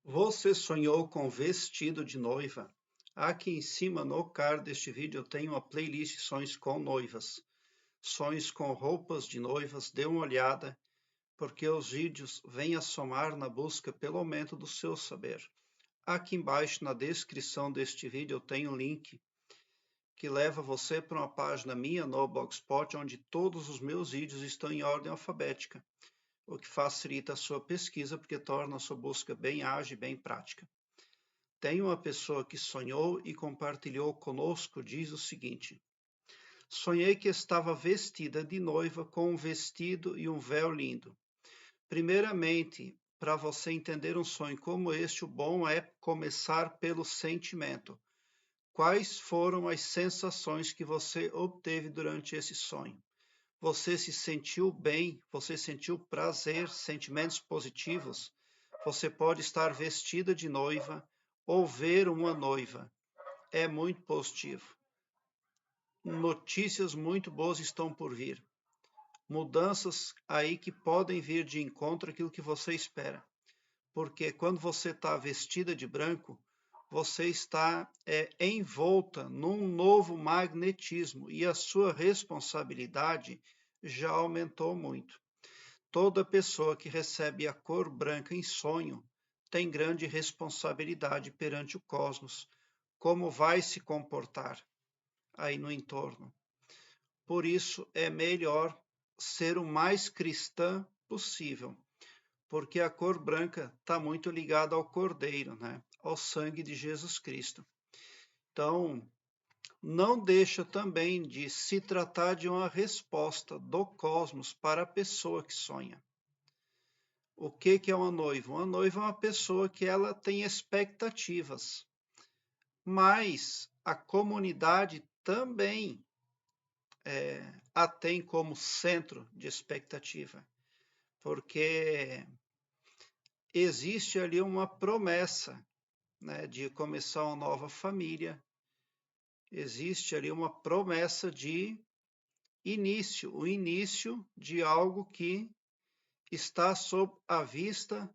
Você sonhou com vestido de noiva? Aqui em cima no card deste vídeo eu tenho uma playlist sonhos com noivas. Sonhos com roupas de noivas, dê uma olhada, porque os vídeos vêm a somar na busca pelo aumento do seu saber. Aqui embaixo na descrição deste vídeo eu tenho um link que leva você para uma página minha no Blogspot, onde todos os meus vídeos estão em ordem alfabética, o que facilita a sua pesquisa, porque torna a sua busca bem ágil e bem prática. Tem uma pessoa que sonhou e compartilhou conosco, diz o seguinte: sonhei que estava vestida de noiva com um vestido e um véu lindo. Primeiramente, para você entender um sonho como este, o bom é começar pelo sentimento. Quais foram as sensações que você obteve durante esse sonho? Você se sentiu bem? Você sentiu prazer, sentimentos positivos? Você pode estar vestida de noiva ou ver uma noiva. É muito positivo. Notícias muito boas estão por vir. Mudanças aí que podem vir de encontro àquilo que você espera. Porque quando você está vestida de branco, você está envolta num novo magnetismo e a sua responsabilidade já aumentou muito. Toda pessoa que recebe a cor branca em sonho tem grande responsabilidade perante o cosmos. Como vai se comportar aí no entorno? Por isso é melhor ser o mais cristã possível, porque a cor branca está muito ligada ao Cordeiro, né? Ao sangue de Jesus Cristo. Então, não deixa também de se tratar de uma resposta do cosmos para a pessoa que sonha. O que é uma noiva? Uma noiva é uma pessoa que ela tem expectativas, mas a comunidade também a tem como centro de expectativa, porque existe ali uma promessa, né, de começar uma nova família, existe ali uma promessa de início, o início de algo que está sob a vista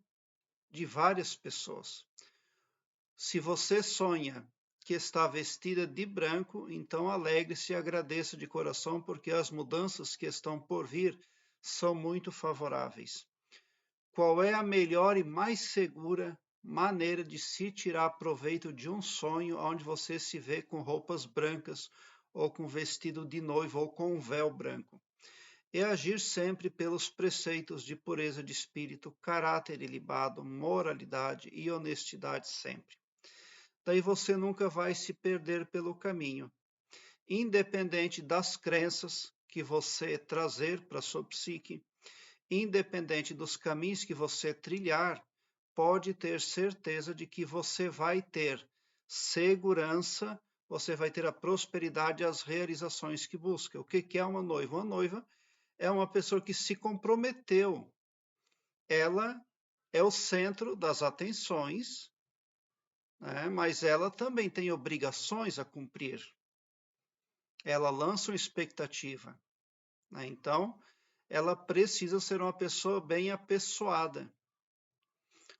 de várias pessoas. Se você sonha que está vestida de branco, então alegre-se e agradeça de coração, porque as mudanças que estão por vir são muito favoráveis. Qual é a melhor e mais segura maneira de se tirar proveito de um sonho onde você se vê com roupas brancas, ou com vestido de noiva, ou com um véu branco? É agir sempre pelos preceitos de pureza de espírito, caráter ilibado, moralidade e honestidade sempre. Daí você nunca vai se perder pelo caminho. Independente das crenças que você trazer para sua psique, independente dos caminhos que você trilhar, pode ter certeza de que você vai ter segurança, você vai ter a prosperidade e as realizações que busca. O que é uma noiva? Uma noiva é uma pessoa que se comprometeu. Ela é o centro das atenções, né? Mas ela também tem obrigações a cumprir. Ela lança uma expectativa, né? Então, ela precisa ser uma pessoa bem apessoada.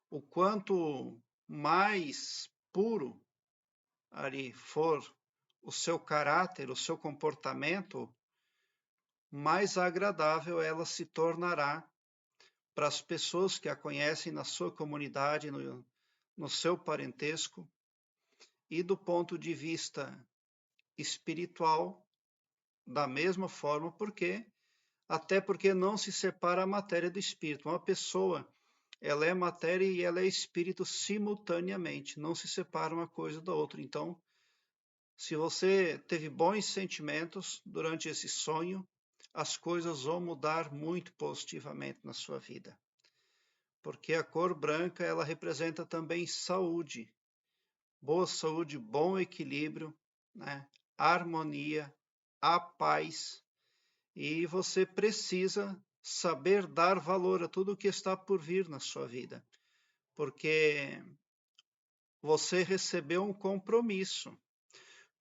O quanto mais puro ali for o seu caráter, o seu comportamento, mais agradável ela se tornará para as pessoas que a conhecem na sua comunidade, no seu parentesco, e do ponto de vista espiritual, da mesma forma, até porque não se separa a matéria do espírito. Uma pessoa, ela é matéria e ela é espírito simultaneamente, não se separa uma coisa da outra. Então, se você teve bons sentimentos durante esse sonho, as coisas vão mudar muito positivamente na sua vida. Porque a cor branca, ela representa também saúde, boa saúde, bom equilíbrio, né? Harmonia, a paz, e você precisa saber dar valor a tudo que está por vir na sua vida, porque você recebeu um compromisso.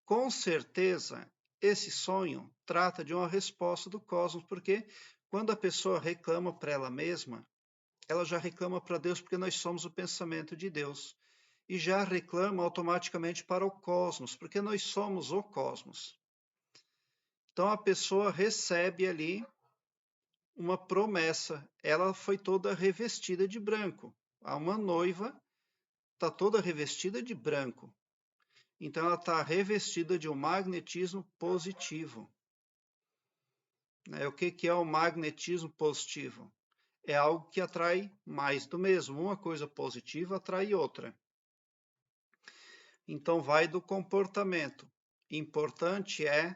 Com certeza, esse sonho trata de uma resposta do cosmos, porque quando a pessoa reclama para ela mesma, ela já reclama para Deus porque nós somos o pensamento de Deus. E já reclama automaticamente para o cosmos, porque nós somos o cosmos. Então a pessoa recebe ali uma promessa. Ela foi toda revestida de branco. Uma noiva está toda revestida de branco. Então ela está revestida de um magnetismo positivo. O que é o magnetismo positivo? É algo que atrai mais do mesmo. Uma coisa positiva atrai outra. Então vai do comportamento. Importante é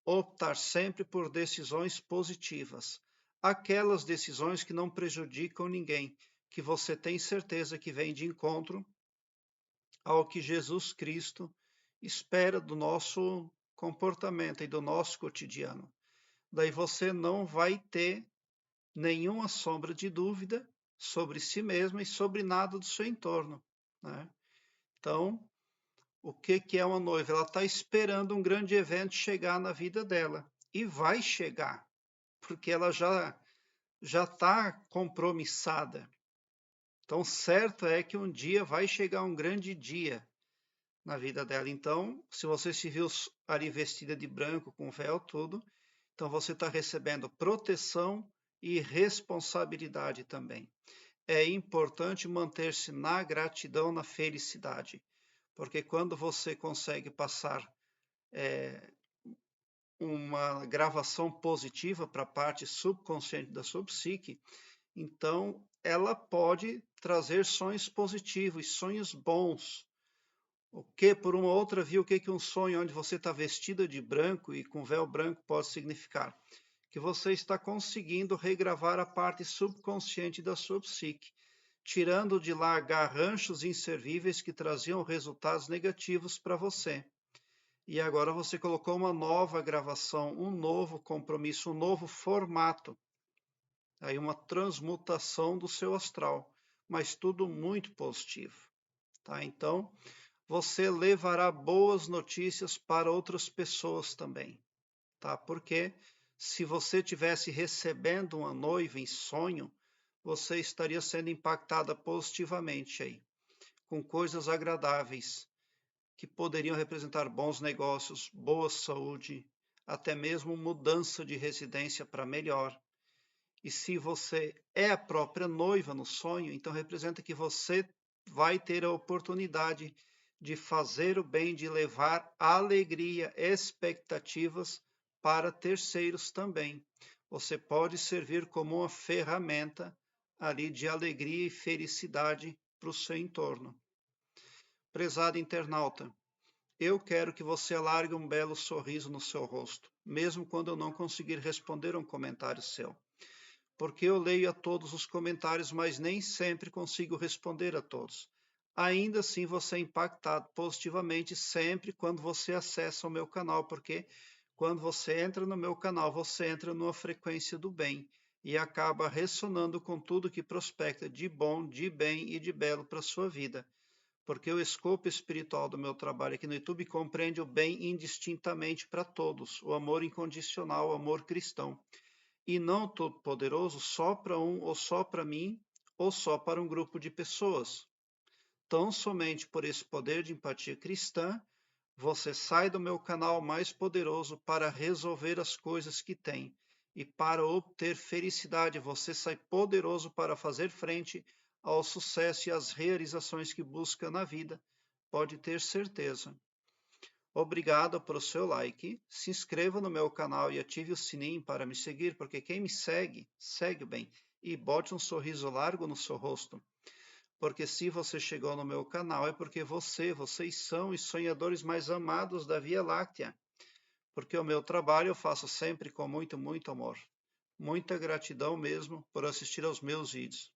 optar sempre por decisões positivas. Aquelas decisões que não prejudicam ninguém, que você tem certeza que vem de encontro ao que Jesus Cristo espera do nosso comportamento e do nosso cotidiano. Daí você não vai ter nenhuma sombra de dúvida sobre si mesmo e sobre nada do seu entorno, né? Então, o que é uma noiva? Ela está esperando um grande evento chegar na vida dela. E vai chegar, porque ela já está compromissada. Então, certo é que um dia vai chegar um grande dia na vida dela. Então, se você se viu ali vestida de branco, com véu, tudo, então você está recebendo proteção e responsabilidade também. É importante manter-se na gratidão, na felicidade, porque quando você consegue passar uma gravação positiva para a parte subconsciente da sua psique, então ela pode trazer sonhos positivos, sonhos bons. O que, por uma outra via, o que um sonho onde você está vestida de branco e com véu branco pode significar? Que você está conseguindo regravar a parte subconsciente da sua psique, tirando de lá garranchos inservíveis que traziam resultados negativos para você. E agora você colocou uma nova gravação, um novo compromisso, um novo formato. Aí uma transmutação do seu astral, mas tudo muito positivo. Tá? Então, você levará boas notícias para outras pessoas também. Tá? Porque se você estivesse recebendo uma noiva em sonho, você estaria sendo impactada positivamente aí, com coisas agradáveis, que poderiam representar bons negócios, boa saúde, até mesmo mudança de residência para melhor. E se você é a própria noiva no sonho, então representa que você vai ter a oportunidade de fazer o bem, de levar alegria, expectativas para terceiros também. Você pode servir como uma ferramenta ali de alegria e felicidade para o seu entorno. Prezado internauta, eu quero que você alargue um belo sorriso no seu rosto, mesmo quando eu não conseguir responder um comentário seu. Porque eu leio a todos os comentários, mas nem sempre consigo responder a todos. Ainda assim, você é impactado positivamente sempre quando você acessa o meu canal, porque quando você entra no meu canal, você entra numa frequência do bem e acaba ressonando com tudo que prospecta de bom, de bem e de belo para a sua vida. Porque o escopo espiritual do meu trabalho aqui no YouTube compreende o bem indistintamente para todos, o amor incondicional, o amor cristão, e não todo-poderoso só para um ou só para mim ou só para um grupo de pessoas. Tão somente por esse poder de empatia cristã, você sai do meu canal mais poderoso para resolver as coisas que tem, e para obter felicidade, você sai poderoso para fazer frente ao sucesso e às realizações que busca na vida, pode ter certeza. Obrigado pelo seu like, se inscreva no meu canal e ative o sininho para me seguir, porque quem me segue, segue bem, e bote um sorriso largo no seu rosto. Porque se você chegou no meu canal é porque vocês são os sonhadores mais amados da Via Láctea. Porque o meu trabalho eu faço sempre com muito, muito amor. Muita gratidão mesmo por assistir aos meus vídeos.